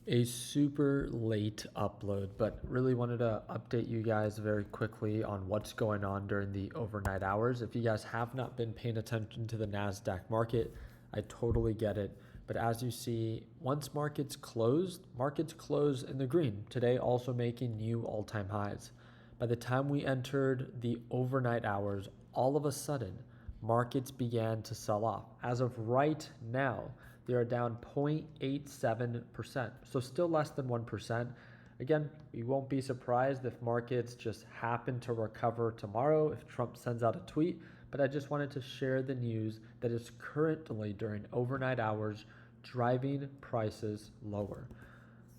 A super late upload, but really wanted to update you guys very quickly on what's going on during the overnight hours. If you guys have not been paying attention to the NASDAQ market, I totally get it. But as you see, once markets close in the green. Today also making new all-time highs. By the time we entered the overnight hours, all of a sudden, markets began to sell off. As of right now, they are down 0.87%, so still less than 1%. Again, we won't be surprised if markets just happen to recover tomorrow if Trump sends out a tweet, but I just wanted to share the news that is currently during overnight hours driving prices lower.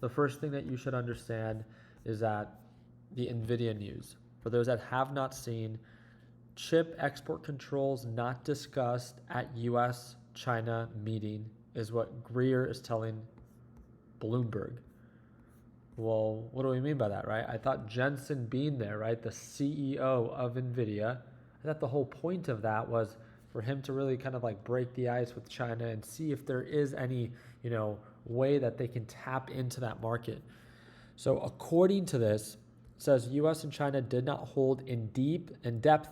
The first thing that you should understand is that the Nvidia news. For those that have not seen, chip export controls not discussed at US-China meeting is what Greer is telling Bloomberg. Well, what do we mean by that, right? I thought Jensen being there, right, the CEO of Nvidia, I thought the whole point of that was for him to really kind of like break the ice with China and see if there is any, way that they can tap into that market. So according to this, it says US and China did not hold in-depth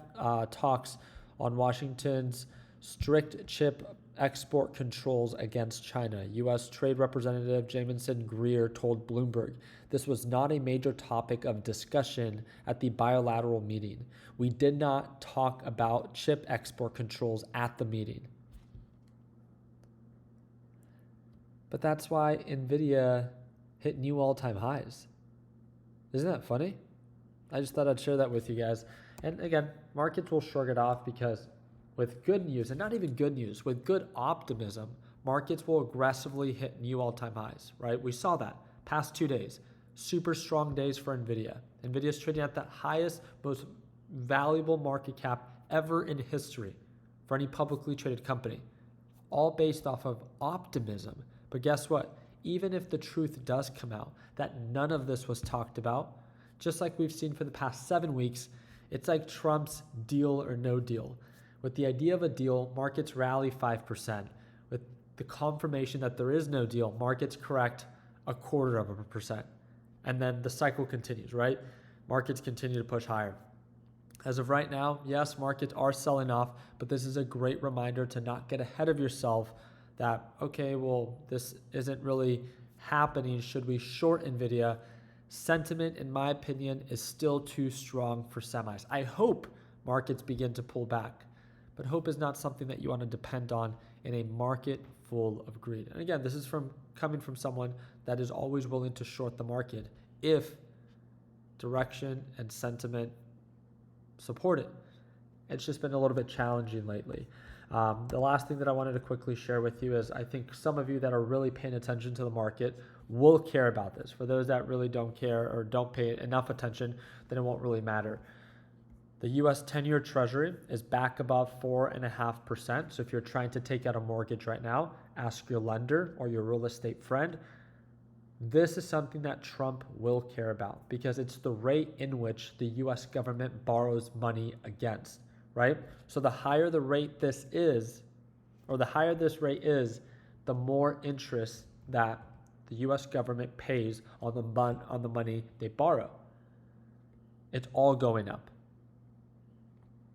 talks on Washington's strict chip export controls against China. U.S. Trade Representative Jamieson Greer told Bloomberg this was not a major topic of discussion at the bilateral meeting. We did not talk about chip export controls at the meeting. But that's why Nvidia hit new all-time highs. Isn't that funny? I just thought I'd share that with you guys. And again, markets will shrug it off because with good news, and not even good news, with good optimism, markets will aggressively hit new all-time highs, right? We saw that past 2 days. Super strong days for Nvidia. Nvidia is trading at the highest, most valuable market cap ever in history for any publicly traded company, all based off of optimism. But guess what? Even if the truth does come out that none of this was talked about, just like we've seen for the past 7 weeks, it's like Trump's deal or no deal. With the idea of a deal, markets rally 5%. With the confirmation that there is no deal, markets correct 0.25%. And then the cycle continues, right? Markets continue to push higher. As of right now, yes, markets are selling off, but this is a great reminder to not get ahead of yourself that, okay, well, this isn't really happening. Should we short Nvidia? Sentiment, in my opinion, is still too strong for semis. I hope markets begin to pull back. But hope is not something that you want to depend on in a market full of greed. And again, this is coming from someone that is always willing to short the market if direction and sentiment support it. It's just been a little bit challenging lately. The last thing that I wanted to quickly share with you is I think some of you that are really paying attention to the market will care about this. For those that really don't care or don't pay enough attention, then it won't really matter. The U.S. 10-year Treasury is back above 4.5%. So if you're trying to take out a mortgage right now, ask your lender or your real estate friend. This is something that Trump will care about because it's the rate in which the U.S. government borrows money against, right? So the higher the rate this is, or the higher this rate is, the more interest that the U.S. government pays on the money they borrow. It's all going up.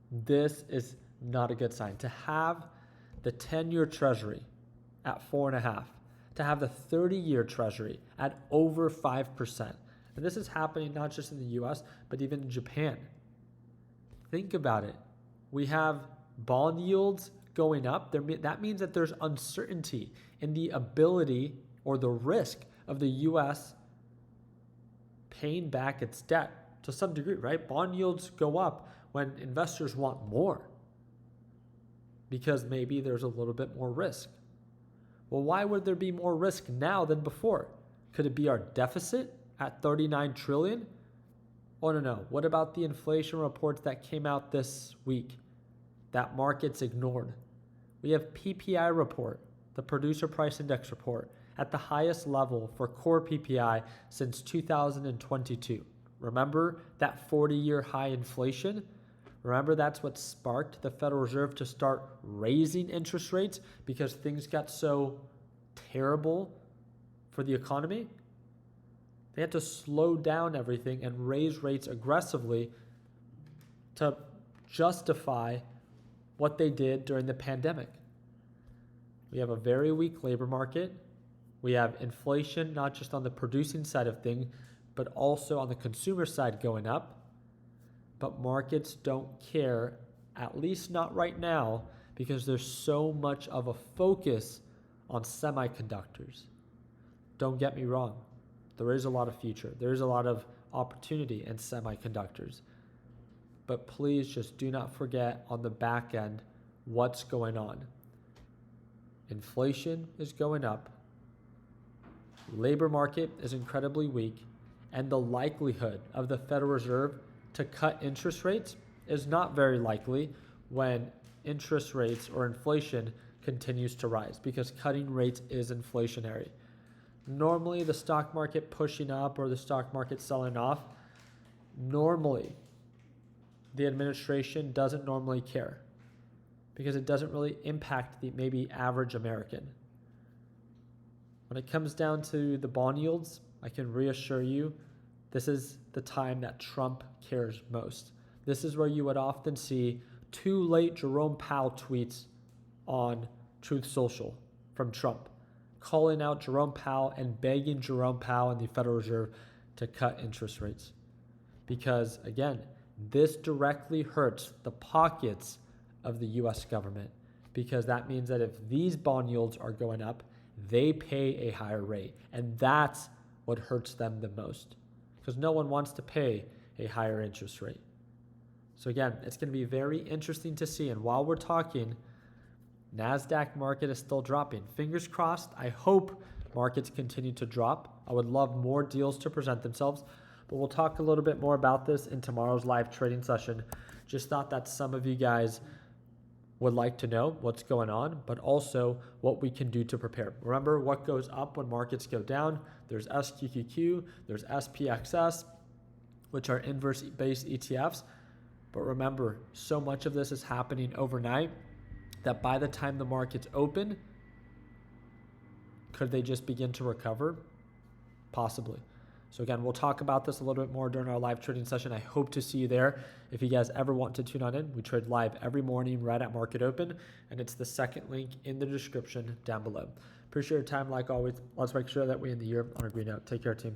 This is not a good sign. To have the 10-year Treasury at 4.5%, to have the 30-year Treasury at over 5%. And this is happening not just in the U.S., but even in Japan. Think about it. We have bond yields going up. That means that there's uncertainty in the ability or the risk of the U.S. paying back its debt to some degree, right? Bond yields go up when investors want more because maybe there's a little bit more risk. Well, why would there be more risk now than before? Could it be our deficit at 39 trillion? Oh, no. What about the inflation reports that came out this week that markets ignored? We have PPI report, the producer price index report, at the highest level for core PPI since 2022. Remember that 40-year high inflation? Remember that's what sparked the Federal Reserve to start raising interest rates because things got so terrible for the economy? They had to slow down everything and raise rates aggressively to justify what they did during the pandemic. We have a very weak labor market. We have inflation, not just on the producing side of things, but also on the consumer side going up. But markets don't care, at least not right now, because there's so much of a focus on semiconductors. Don't get me wrong. There is a lot of future. There is a lot of opportunity in semiconductors. But please just do not forget on the back end what's going on. Inflation is going up. Labor market is incredibly weak. And the likelihood of the Federal Reserve to cut interest rates is not very likely when interest rates or inflation continues to rise, because cutting rates is inflationary. Normally, the stock market pushing up or the stock market selling off, normally the administration doesn't normally care because it doesn't really impact the maybe average American. When it comes down to the bond yields, I can reassure you, this is the time that Trump cares most. This is where you would often see too late Jerome Powell tweets on Truth Social from Trump, calling out Jerome Powell and begging Jerome Powell and the Federal Reserve to cut interest rates. Because again, this directly hurts the pockets of the US government, because that means that if these bond yields are going up, they pay a higher rate. And that's what hurts them the most, because no one wants to pay a higher interest rate. So again, it's going to be very interesting to see. And while we're talking, NASDAQ market is still dropping. Fingers crossed. I hope markets continue to drop. I would love more deals to present themselves, but we'll talk a little bit more about this in tomorrow's live trading session. Just thought that some of you guys would like to know what's going on, but also what we can do to prepare. Remember, what goes up when markets go down? There's SQQQ, there's SPXS, which are inverse-based ETFs. But remember, so much of this is happening overnight that by the time the markets open, could they just begin to recover? Possibly. So again, we'll talk about this a little bit more during our live trading session. I hope to see you there. If you guys ever want to tune on in, we trade live every morning right at market open, and it's the second link in the description down below. Appreciate your time like always. Let's make sure that we end the year on a green note. Take care, team.